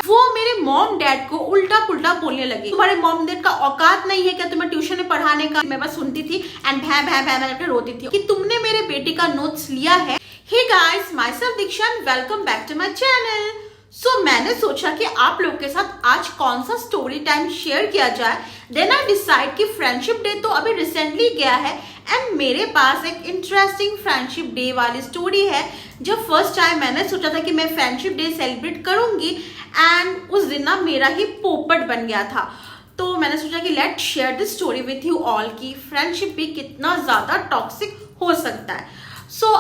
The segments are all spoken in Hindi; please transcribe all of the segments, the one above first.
वो मेरे मॉम डैड को उल्टा पुल्टा बोलने लगे। तुम्हारे मॉम डैड का औकात नहीं है क्या तुम्हें ट्यूशन में पढ़ाने का? मैं बस सुनती थी एंड भै भै भै करके रोती थी कि तुमने मेरे बेटे का नोट्स लिया है। Hey guys, myself Diksha and welcome back to my channel. मैंने सोचा कि आप लोग के साथ आज कौन सा स्टोरी टाइम शेयर किया जाए। देन आई डिसाइड कि फ्रेंडशिप डे तो अभी रिसेंटली गया है एंड मेरे पास एक इंटरेस्टिंग फ्रेंडशिप डे वाली स्टोरी है। जब फर्स्ट टाइम मैंने सोचा था कि मैं फ्रेंडशिप डे सेलिब्रेट करूंगी एंड उस दिन ना मेरा ही पोपट बन गया था। तो मैंने सोचा कि late share this story with you all कि फ्रेंडशिप भी कितना ज्यादा टॉक्सिक हो सकता है।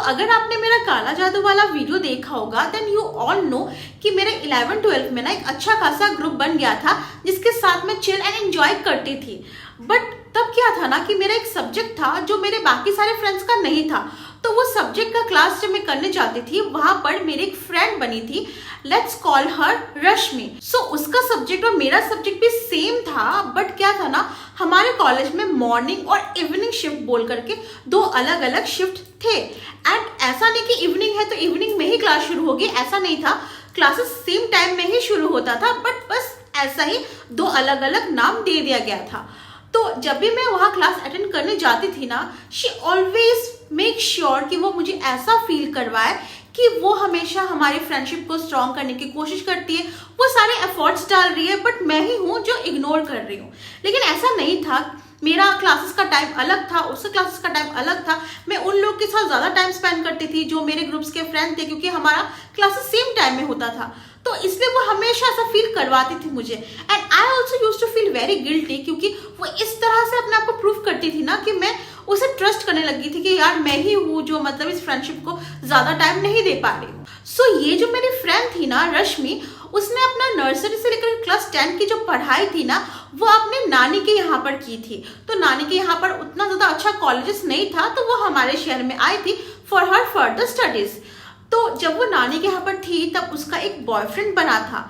अगर आपने मेरा काला जादू वाला वीडियो देखा होगा देन यू ऑल नो कि मेरे 11-12 में ना एक अच्छा खासा ग्रुप बन गया था जिसके साथ मैं चिल एंड एंजॉय करती थी। बट तब क्या था ना कि मेरा एक सब्जेक्ट था जो मेरे बाकी सारे फ्रेंड्स का नहीं था। तो वो सब्जेक्ट का क्लास जब मैं करने जाती थी वहां पर मेरी एक फ्रेंड बनी थी, लेट्स कॉल हर रश्मि। उसका सब्जेक्ट और मेरा सब्जेक्ट भी सेम था। बट क्या था ना, हमारे कॉलेज में मॉर्निंग और इवनिंग शिफ्ट बोल करके दो अलग अलग शिफ्ट थे। एंड ऐसा नहीं कि इवनिंग है तो इवनिंग में ही क्लास शुरू होगी, ऐसा नहीं था। क्लासेस सेम टाइम में ही शुरू होता था, बट बस ऐसा ही दो अलग अलग नाम दे दिया गया था। तो जब भी मैं वहाँ क्लास अटेंड करने जाती थी ना, शी ऑलवेज मेक श्योर कि वो मुझे ऐसा फील करवाए कि वो हमेशा हमारी फ्रेंडशिप को स्ट्रॉन्ग करने की कोशिश करती है, वो सारे एफर्ट्स डाल रही है, बट मैं ही हूँ जो इग्नोर कर रही हूँ। लेकिन ऐसा नहीं था। मेरा क्लासेस का टाइम अलग था, उसके क्लासेस का टाइम अलग था। मैं उन लोग के साथ ज्यादा टाइम स्पेंड करती थी जो मेरे ग्रुप्स के फ्रेंड थे, क्योंकि हमारा क्लासेस सेम टाइम में होता था। तो इसलिए वो हमेशा ऐसा फील करवाती थी मुझे। And I also used to feel very guilty, क्योंकि वो इस तरह से अपने आप को प्रूव करती थी ना कि मैं उसे ट्रस्ट करने लगी थी कि यार मैं ही हूँ जो मतलब इस फ्रेंडशिप को ज्यादा टाइम नहीं दे पा रही हूँ। ये जो मेरी फ्रेंड थी ना रश्मि, उसने अपना नर्सरी से लेकर क्लास 10 की जो पढ़ाई थी ना वो अपने नानी के यहाँ पर की थी। तो नानी के यहाँ पर उतना ज्यादा अच्छा कॉलेजेस नहीं था, तो वो हमारे शहर में आई थी फॉर हर फर्दर स्टडीज। तो जब वो नानी के यहाँ पर थी तब उसका एक बॉयफ्रेंड बना था।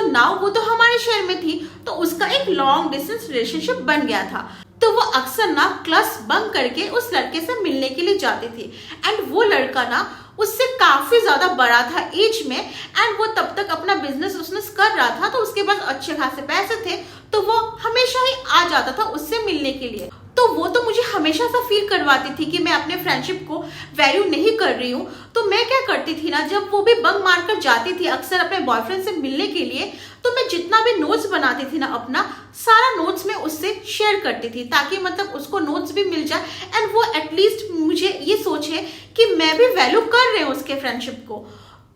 नाउ वो तो हमारे शहर में थी, तो उसका एक लॉन्ग डिस्टेंस रिलेशनशिप बन गया था। तो वो अक्सर ना क्लास बंक करके उस लड़के से मिलने के लिए जाती थी। एंड वो लड़का ना उससे काफी ज्यादा बड़ा था एज में, एंड वो तब तक अपना बिजनेस कर रहा था, तो उसके पास अच्छे खासे पैसे थे, तो वो हमेशा ही आ जाता था उससे मिलने के लिए। तो वो तो मुझे हमेशा सा फील करवाती थी कि मैं अपने फ्रेंडशिप को वैल्यू नहीं कर रही हूँ। तो मैं क्या करती थी ना, जब वो भी बंक मारकर जाती थी अक्सर अपने बॉयफ्रेंड से मिलने के लिए, तो मैं जितना भी नोट्स बनाती थी ना अपना सारा नोट्स में उससे शेयर करती थी, ताकि मतलब उसको नोट्स भी मिल जाए एंड वो एटलीस्ट मुझे ये सोचे कि मैं भी वैल्यू कर रही हूँ उसके फ्रेंडशिप को।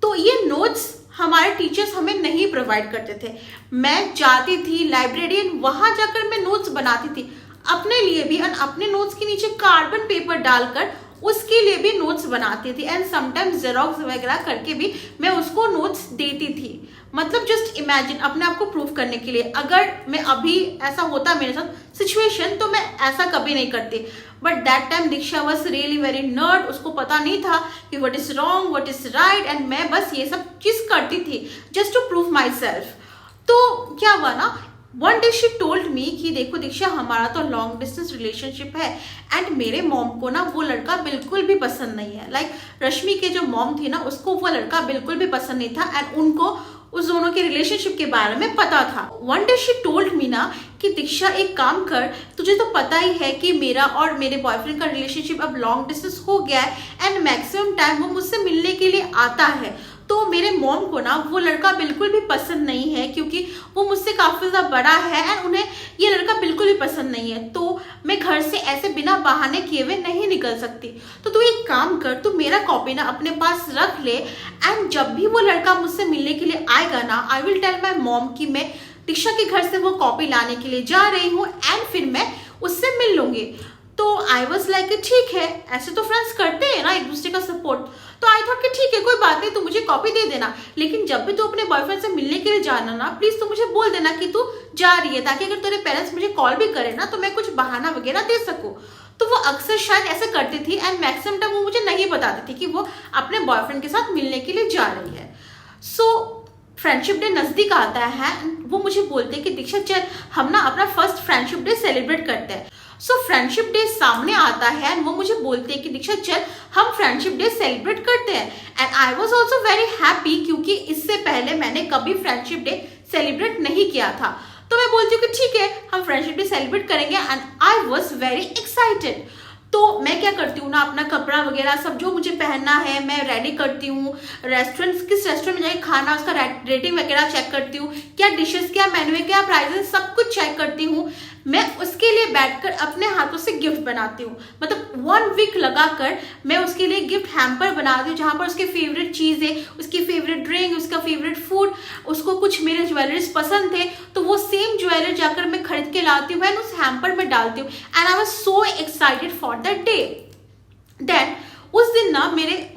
तो ये नोट्स हमारे टीचर्स हमें नहीं प्रोवाइड करते थे। मैं जाती थी लाइब्रेरी, वहां जाकर मैं नोट्स बनाती थी अपने लिए भी, एंड अपने नोट्स के नीचे कार्बन पेपर डालकर उसके लिए भी नोट्स बनाती थी। एंड समटाइम्स जेरोक्स वगैरह करके भी मैं उसको नोट्स देती थी। मतलब जस्ट इमेजिन, अपने आप को प्रूव करने के लिए। अगर मैं अभी ऐसा होता मेरे साथ सिचुएशन तो मैं ऐसा कभी नहीं करती। But that time Diksha was really very nerd, उसको पता नहीं था कि what is wrong what is right, and मैं बस ये सब चीज करती थी just to prove myself. तो क्या हुआ ना, one day she told me कि देखो दीक्षा, हमारा तो लॉन्ग डिस्टेंस रिलेशनशिप है एंड मेरे मॉम को ना वो लड़का बिल्कुल भी पसंद नहीं है। लाइक रश्मि के जो मॉम थी ना उसको वो लड़का बिल्कुल भी पसंद नहीं था, एंड उनको उस दोनों के रिलेशनशिप के बारे में पता था। वन डे शी टोल्ड मी ना कि दीक्षा एक काम कर, तुझे तो पता ही है कि मेरा और मेरे बॉयफ्रेंड का रिलेशनशिप अब लॉन्ग डिस्टेंस हो गया है एंड मैक्सिमम टाइम वो मुझसे मिलने के लिए आता है। तो मेरे मॉम को ना वो लड़का बिल्कुल भी पसंद नहीं है, क्योंकि वो मुझसे काफी ज्यादा बड़ा है एंड उन्हें ये लड़का बिल्कुल भी पसंद नहीं है। तो मैं घर से ऐसे बिना बहाने किए हुए नहीं निकल सकती। तो तू एक काम कर, तू मेरा कॉपी ना अपने पास रख ले, एंड जब भी वो लड़का मुझसे मिलने के लिए आएगा ना, I will tell my mom कि मैं दीक्षा के घर से वो कॉपी लाने के लिए जा रही हूँ एंड फिर मैं उससे मिल लूंगी। तो आई वॉज लाइक ठीक है, ऐसे तो फ्रेंड्स करते हैं ना एक दूसरे का सपोर्ट। तो आई थॉट कि ठीक है कोई बात नहीं, तू मुझे कॉपी दे देना, लेकिन जब भी तू अपने बॉयफ्रेंड से मिलने के लिए जाना ना, प्लीज तू मुझे बोल देना कि तू जा रही है, ताकि अगर तेरे पेरेंट्स मुझे कॉल भी करे ना तो मैं कुछ बहाना वगैरह दे सकूं। तो वो अक्सर शायद ऐसे करती थी एंड मैक्सिमम टाइम वो मुझे नहीं बताती थी कि वो अपने बॉयफ्रेंड के साथ मिलने के लिए जा रही है। फ्रेंडशिप डे नजदीक आता है, वो मुझे बोलते हैं कि दीक्षा चल हम ना अपना फर्स्ट फ्रेंडशिप डे सेलिब्रेट करते हैं। फ्रेंडशिप डे सामने आता है एंड वो मुझे बोलते हैं कि दीक्षा चल हम फ्रेंडशिप डे सेलिब्रेट करते हैं। And I was also very happy, क्योंकि इससे पहले मैंने कभी फ्रेंडशिप डे सेलिब्रेट नहीं किया था। तो मैं बोलती हूँ कि ठीक है, हम फ्रेंडशिप डे सेलिब्रेट करेंगे and I was very excited. तो मैं क्या करती हूँ ना, अपना कपड़ा वगैरह सब जो मुझे पहनना है मैं रेडी करती हूँ। किस रेस्टोरेंट में जाके खाना, उसका रेटिंग वगैरह चेक करती हूँ, क्या डिशेस, क्या मेन्यू है, क्या प्राइसेस, सब कुछ चेक करती हूँ। मैं उसके लिए बैठकर अपने हाथों से गिफ्ट बनाती हूँ। मतलब 1 वीक लगाकर मैं उसके लिए गिफ्ट हैम्पर बनाती हूँ, जहाँ पर उसके फेवरेट चीज़ें, उसकी फेवरेट ड्रिंक, उसका फेवरेट फूड, उसको कुछ मेरे ज्वेलरीज पसंद थे तो वो सेम ज्वेलरी जाकर मैं खरीद के लाती हूँ एंड उस हैम्पर में डालती हूँ। And I was so excited for that day. Then उस दिन ना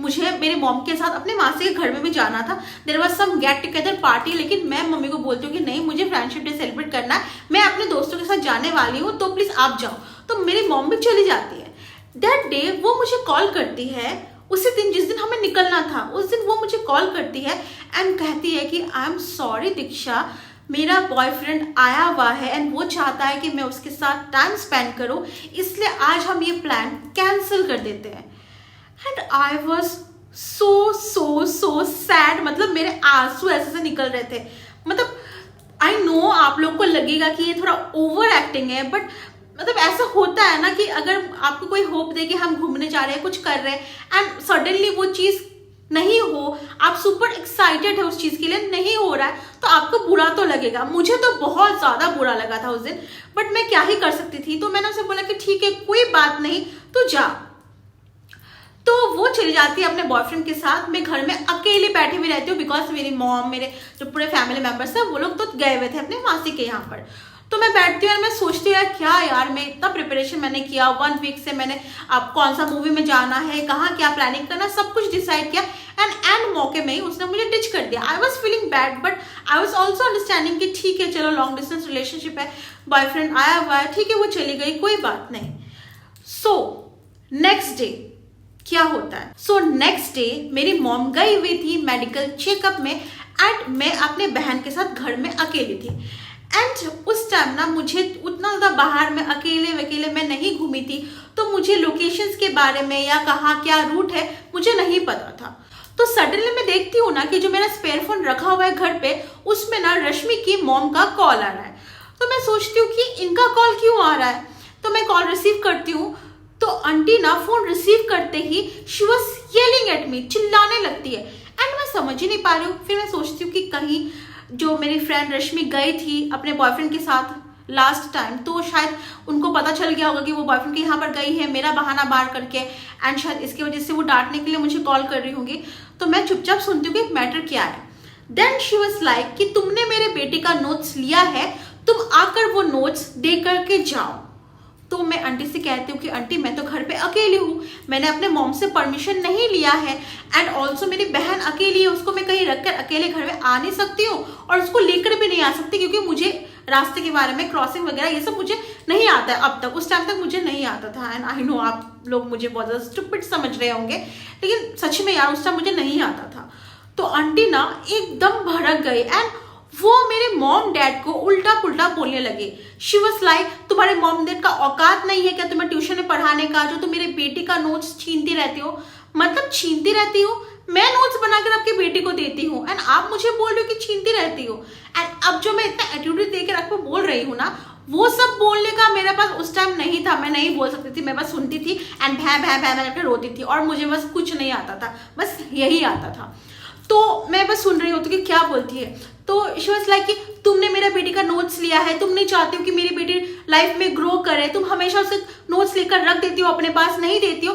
मुझे मेरे मॉम के साथ अपने मासी के घर में भी जाना था। There was some get together party, लेकिन मैं मम्मी को बोलती हूँ कि नहीं, मुझे फ्रेंडशिप डे सेलिब्रेट करना है, मैं अपने दोस्तों के साथ जाने वाली हूँ, तो प्लीज आप जाओ। तो मेरी मॉम भी चली जाती है। दैट डे वो मुझे कॉल करती है, उसी दिन जिस दिन हमें निकलना था उस दिन वो मुझे कॉल करती है एंड कहती है कि आई एम सॉरी दीक्षा, मेरा बॉयफ्रेंड आया हुआ है एंड वो चाहता है कि मैं उसके साथ टाइम स्पेंड करूं, इसलिए आज हम ये प्लान कैंसिल कर देते हैं। And I was so sad. मतलब मेरे आंसू ऐसे निकल रहे थे। मतलब आई नो आप लोग को लगेगा कि ये थोड़ा ओवर एक्टिंग है, बट मतलब ऐसा होता है ना कि अगर आपको कोई होप दे कि हम घूमने जा रहे हैं, कुछ कर रहे हैं एंड सडनली वो चीज नहीं हो, आप सुपर एक्साइटेड है उस चीज के लिए, नहीं हो रहा है, तो आपको बुरा तो लगेगा। मुझे तो बहुत ज्यादा बुरा लगा था उस दिन, बट मैं क्या ही कर सकती थी। तो मैंने उसे बोला कि ठीक है, कोई बात नहीं, तो जा। तो वो चली जाती है अपने बॉयफ्रेंड के साथ। मैं घर में अकेले बैठी हुई रहती हूँ बिकॉज मेरी मॉम, मेरे जो पूरे फैमिली मेंबर्स हैं वो लोग तो गए हुए थे अपने मासी के यहाँ पर। तो मैं बैठती हूँ और मैं सोचती हूँ क्या यार, मैं इतना प्रिपरेशन मैंने किया, 1 वीक से मैंने अब कौन सा मूवी में जाना है, कहाँ क्या प्लानिंग करना, सब कुछ डिसाइड किया एंड मौके में ही उसने मुझे डिच कर दिया। I was feeling bad but I was also understanding कि ठीक है, चलो लॉन्ग डिस्टेंस रिलेशनशिप है, बॉयफ्रेंड आया हुआ है, ठीक है, वो चली गई, कोई बात नहीं। सो नेक्स्ट डे क्या होता है? सो नेक्स्ट डे मेरी मॉम गई हुई थी मेडिकल चेकअप में एंड मैं अपने बहन के साथ घर में अकेली थी। एंड उस टाइम ना मुझे उतना ज़्यादा बाहर में अकेले मैं नहीं घूमी थी, तो मुझे लोकेशंस के बारे में या कहाँ क्या रूट है मुझे नहीं पता था। तो सडनली मैं देखती हूँ ना कि जो मेरा स्पेयर फोन रखा हुआ है घर पे, उसमें ना रश्मि की मॉम का कॉल आ रहा है। तो मैं सोचती हूँ कि इनका कॉल क्यों आ रहा है, तो मैं कॉल रिसीव करती हूँ। तो आंटी ना फोन रिसीव करते ही she was yelling at me, चिल्लाने लगती है एंड मैं समझ ही नहीं पा रही हूँ। फिर मैं सोचती हूँ कि कहीं जो मेरी फ्रेंड रश्मि गई थी अपने बॉयफ्रेंड के साथ लास्ट टाइम, तो शायद उनको पता चल गया होगा कि वो बॉयफ्रेंड के यहाँ पर गई है, मेरा बहाना बार करके, एंड शायद इसकी वजह से वो डांटने के लिए मुझे कॉल कर रही होंगी। तो मैं चुपचाप सुनती हूँ कि मैटर क्या है। देन शी वाज लाइक कि तुमने मेरे बेटे का नोट्स लिया है, तुम आकर वो नोट्स दे करके जाओ। तो मैं आंटी से कहती हूँ कि आंटी मैं तो घर पे अकेली हूँ, मैंने अपने मॉम से परमिशन नहीं लिया है एंड ऑल्सो मेरी बहन अकेली है, उसको मैं कहीं रखकर अकेले घर में आ नहीं सकती हूँ और उसको लेकर भी नहीं आ सकती, क्योंकि मुझे रास्ते के बारे में, क्रॉसिंग वगैरह ये सब मुझे नहीं आता है अब तक। उस टाइम तक मुझे नहीं आता था एंड आई नो आप लोग मुझे बहुत ज़्यादा स्टूपिड समझ रहे होंगे, लेकिन सच में यार उस टाइम मुझे नहीं आता था। तो आंटी ना एकदम भड़क गई एंड वो मेरे मॉम डैड को उल्टा पुल्टा बोलने लगे। शी वाज लाइक तुम्हारे मॉम डैड का औकात नहीं है क्या तुम्हें ट्यूशन में पढ़ाने का, जो तुम मेरे बेटी का नोट्स छीनती रहती हो। मतलब छीनती रहती हो, मैं नोट्स बनाकर आपकी बेटी को देती हूँ एंड आप मुझे बोल रहे हो कि छीनती रहती हो। एंड अब जो मैं इतना एटीट्यूड देकर आपको बोल रही हूँ ना, वो सब बोलने का मेरे पास उस टाइम नहीं था, मैं नहीं बोल सकती थी, मैं बस सुनती थी एंड भै भै भै करके रोती थी और मुझे बस कुछ नहीं आता था, बस यही आता था। तो मैं बस सुन रही होती कि क्या बोलती है। तो शी वाज लाइक कि तुमने मेरा बेटी का नोट्स लिया है, तुम नहीं चाहती हो कि मेरी बेटी लाइफ में ग्रो करे, तुम हमेशा उसे नोट्स लेकर रख देती हो, अपने पास नहीं देती हो।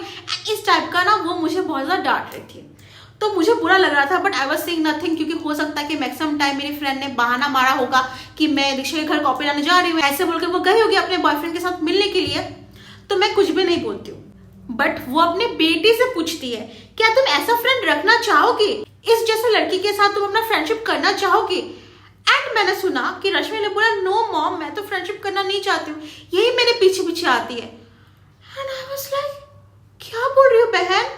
इस टाइप का ना वो मुझे बहुत ज़्यादा डांट रही थी। तो मुझे बुरा लग रहा था but I was saying nothing, क्योंकि हो सकता है कि मैक्सिमम टाइम मेरी फ्रेंड ने बहाना मारा होगा कि मैं दीक्षा के घर कॉपी लाने जा रही हूँ, ऐसे बोलकर वो गई होगी अपने बॉयफ्रेंड के साथ मिलने के लिए। तो मैं कुछ भी नहीं बोलती हूँ, बट वो अपने बेटी से पूछती है क्या तुम ऐसा फ्रेंड रखना चाहोगी, इस जैसे लड़की के साथ तुम अपना फ्रेंडशिप करना चाहोगी। एंड मैंने सुना कि रश्मि ने बोला नो मॉम, मैं तो फ्रेंडशिप करना नहीं चाहती हूँ, यही मेरे पीछे पीछे आती है। एंड आई वाज लाइक क्या बोल रही हो बहन,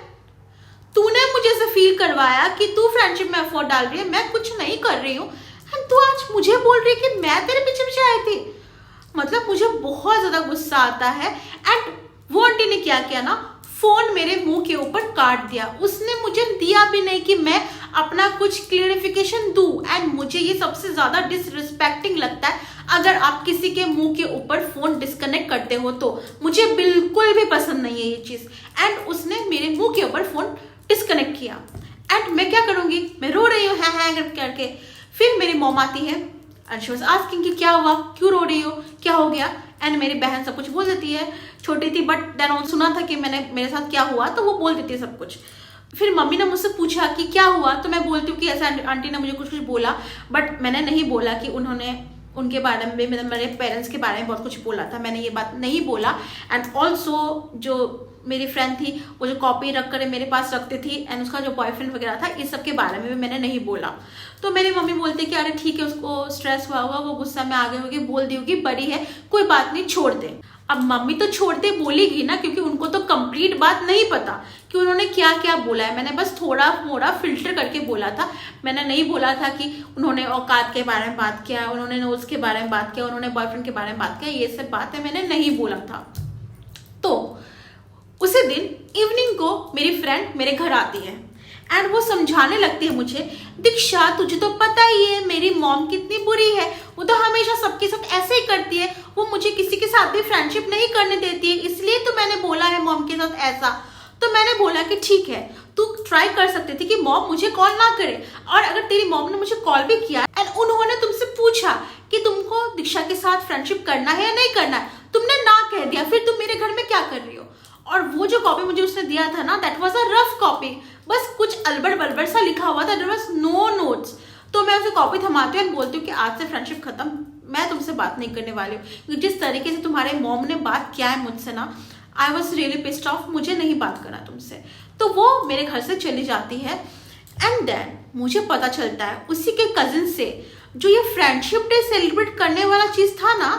तूने मुझे ऐसा फील करवाया कि तू फ्रेंडशिप में एफर्ट डाल रही है, मैं कुछ नहीं कर रही हूँ एंड तू आज मुझे बोल रही है कि मैं तेरे पीछे पीछे आई थी। मतलब मुझे बहुत ज्यादा गुस्सा आता है। एंड वो आंटी ने क्या किया ना, फोन मेरे मुंह के ऊपर काट दिया, उसने मुझे दिया भी नहीं कि मैं अपना कुछ क्लियरिफिकेशन दूं। एंड मुझे ये सबसे ज्यादा डिसरिस्पेक्टिंग लगता है अगर आप किसी के मुंह के ऊपर फोन डिस्कनेक्ट करते हो तो मुझे बिल्कुल भी पसंद नहीं है ये चीज। एंड उसने मेरे मुंह के ऊपर फोन डिस्कनेक्ट किया एंड मैं क्या करूंगी, मैं रो रही हूँ है करके। फिर मेरी मॉम आती है एंड शी वाज आस्किंग कि क्या हुआ, क्यों रो रही हो, क्या हो गया। एंड मेरी बहन सब कुछ बोल देती है, छोटी थी बट देन सुना था कि मेरे साथ क्या हुआ तो वो बोल देती है सब कुछ। फिर मम्मी ने मुझसे पूछा कि क्या हुआ तो मैं बोलती हूँ कि ऐसा आंटी ने मुझे कुछ बोला, बट मैंने नहीं बोला कि उन्होंने उनके बारे में, मेरे पेरेंट्स के बारे में बहुत कुछ बोला था, मैंने ये बात नहीं बोला। एंड ऑल्सो जो मेरी फ्रेंड थी वो जो कॉपी रख कर मेरे पास रखती थी एंड उसका जो बॉयफ्रेंड वगैरह था, इस सब के बारे में भी मैंने नहीं बोला। तो मेरी मम्मी बोलती है कि अरे ठीक है, उसको स्ट्रेस हुआ होगा, वो गुस्सा में आ गई होगी, बोल दी होगी, बड़ी है, कोई बात नहीं, छोड़ दे। अब मम्मी तो छोड़ते बोलेगी ना, क्योंकि उनको तो कंप्लीट बात नहीं पता कि उन्होंने क्या क्या बोला है। मैंने बस थोड़ा मोड़ा फिल्टर करके बोला था, मैंने नहीं बोला था कि उन्होंने औकात के बारे में बात किया, उन्होंने नोट्स के बारे में बात किया, उन्होंने बॉयफ्रेंड के बारे में बात किया, ये सब बातें मैंने नहीं बोला था। तो उसी दिन इवनिंग को मेरी फ्रेंड मेरे घर आती है एंड वो समझाने लगती है मुझे, दीक्षा तुझे तो पता ही है मेरी मॉम कितनी बुरी है, वो तो हमेशा सबके साथ ऐसे ही करती है, वो मुझे किसी के साथ भी फ्रेंडशिप नहीं करने देती है, इसलिए तो मैंने बोला है मॉम के साथ ऐसा। तो मैंने बोला कि ठीक है, तू ट्राई कर सकती थी कि मॉम मुझे कॉल ना करे, और अगर तेरी मॉम ने मुझे कॉल भी किया एंड उन्होंने तुमसे पूछा कि तुमको दीक्षा के साथ फ्रेंडशिप करना है या नहीं करना है, तुमने ना कह दिया, फिर तुम मेरे घर में क्या कर रही हो। और वो जो कॉपी मुझे उसने दिया था ना, that was a rough copy, बस कुछ अलबड़ बलबड़ सा लिखा हुआ था, देयर वाज नो नोट्स। तो मैं उसे कॉपी थमाती हूँ और बोलती हूँ कि आज से फ्रेंडशिप खत्म, मैं तुमसे बात नहीं करने वाली हूँ, क्योंकि जिस तरीके से तुम्हारे मॉम ने बात किया है मुझसे ना, I was really pissed off, मुझे नहीं बात करना तुमसे। तो वो मेरे घर से चली जाती है एंड देन मुझे पता चलता है उसी के कजिन से जो ये फ्रेंडशिप डे सेलिब्रेट करने वाला चीज था ना,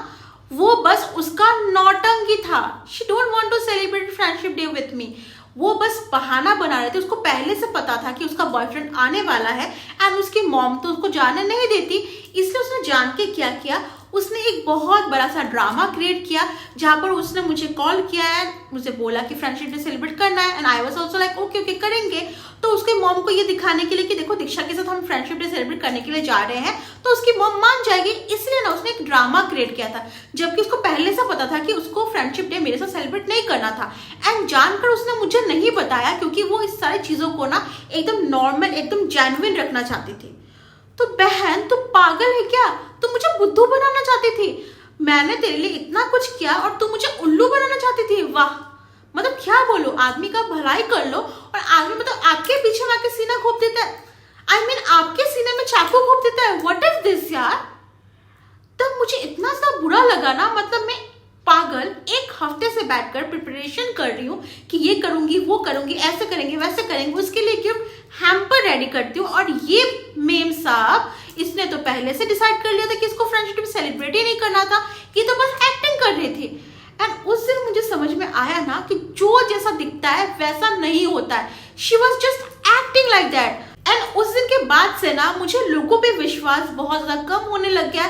वो बस उसका नौटंकी था। She don't want to celebrate friendship day with me, वो बस बहाना बना रहे थे। उसको पहले से पता था कि उसका बॉयफ्रेंड आने वाला है एंड उसकी मॉम तो उसको जाने नहीं देती, इसलिए उसने जान के क्या किया, उसने एक बहुत बड़ा सा ड्रामा क्रिएट किया जहां पर उसने मुझे कॉल किया है, मुझे बोला कि फ्रेंडशिप डे सेलिब्रेट करना है and I was also like okay okay करेंगे। तो उसके मॉम को ये दिखाने के लिए कि देखो दीक्षा के साथ हम फ्रेंडशिप डे सेलिब्रेट करने के लिए जा रहे हैं, तो उसकी मॉम मान जाएगी, इसलिए ना उसने एक ड्रामा क्रिएट किया था, जबकि उसको पहले से पता था कि उसको फ्रेंडशिप डे मेरे साथ सेलिब्रेट नहीं करना था। एंड जानकर उसने मुझे नहीं बताया, क्योंकि वो इस सारी चीजों को ना एकदम नॉर्मल, एकदम जेन्युइन रखना चाहती थी। तो बहन तू पागल है क्या, तू मुझे बुद्धू बनाना चाहती थी, मैंने तेरे लिए इतना कुछ किया और तू मुझे उल्लू बनाना चाहती थी। वाह, मतलब क्या बोलो, आदमी का भलाई कर लो और आदमी मतलब आपके पीछे में आके सीना घोप देता है, आई मीन आपके सीने में चाकू घोप देता है। व्हाट इज दिस यार। तब मुझे इतना सा बुरा लगा ना, मतलब मैं पागल एक हफ्ते से बैठकर प्रिपरेशन कर रही हूँ कि ये करूंगी वो करूंगी, ऐसे करेंगे वैसे करेंगे, उसके लिए गिफ्ट हैम्पर रेडी करती हूँ, और ये मेम साहब इसने तो पहले से डिसाइड कर लिया था कि इसको फ्रेंडशिप सेलिब्रेट ही नहीं करना था, कि तो बस एक्टिंग कर रही थी। एंड उस दिन मुझे समझ में आया ना कि जो जैसा दिखता है वैसा नहीं होता है, she was just acting like that. And उस दिन के बाद से ना मुझे लोगों पे विश्वास बहुत ज्यादा कम होने लग गया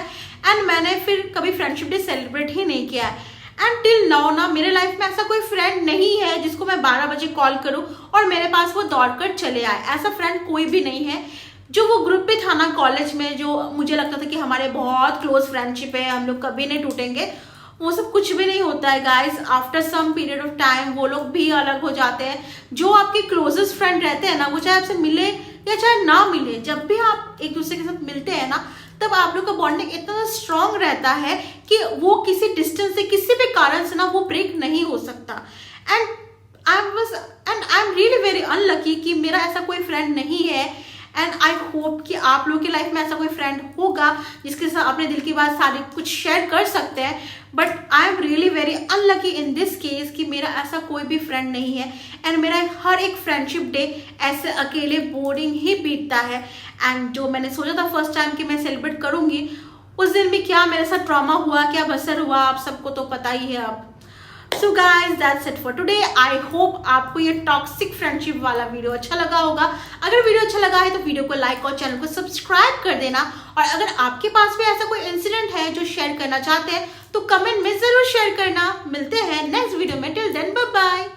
एंड मैंने फिर कभी फ्रेंडशिप डे सेलिब्रेट ही नहीं किया है। एंड टिल नाउ ना मेरे लाइफ में ऐसा कोई फ्रेंड नहीं है जिसको मैं 12 बजे कॉल करूं और मेरे पास वो दौड़कर चले आए, ऐसा फ्रेंड कोई भी नहीं है। जो वो ग्रुप पे था ना कॉलेज में, जो मुझे लगता था कि हमारे बहुत क्लोज फ्रेंडशिप है, हम लोग कभी नहीं टूटेंगे, वो सब कुछ भी नहीं होता है guys. After some period of time वो लोग भी अलग हो जाते हैं। जो आपके क्लोजेस्ट फ्रेंड रहते हैं ना, वो चाहे आपसे मिले या चाहे ना मिले, जब भी आप एक दूसरे के साथ मिलते हैं ना, तब आप लोग का बॉन्डिंग इतना स्ट्रांग रहता है कि वो किसी डिस्टेंस से, किसी भी कारण से ना वो ब्रेक नहीं हो सकता। And I am really very unlucky कि मेरा ऐसा कोई फ्रेंड नहीं है। एंड आई होप कि आप लोगों की लाइफ में ऐसा कोई फ्रेंड होगा जिसके साथ अपने दिल की बात सारी कुछ शेयर कर सकते हैं, but I am really very unlucky in this case कि मेरा ऐसा कोई भी फ्रेंड नहीं है। एंड मेरा हर एक फ्रेंडशिप डे ऐसे अकेले बोरिंग ही बीतता है। एंड जो मैंने सोचा था फर्स्ट टाइम कि मैं सेलिब्रेट करूंगी, उस दिन भी क्या मेरे साथ ट्रॉमा हुआ, क्या बसर हुआ, आप सबको तो पता ही है अब। So guys that's it for today. I hope आपको ये टॉक्सिक फ्रेंडशिप वाला वीडियो अच्छा लगा होगा। अगर वीडियो अच्छा लगा है तो वीडियो को लाइक और चैनल को सब्सक्राइब कर देना। और अगर आपके पास भी ऐसा कोई इंसिडेंट है जो शेयर करना चाहते हैं तो कमेंट में जरूर शेयर करना। मिलते हैं नेक्स्ट वीडियो में, टिल देन बाय बाय।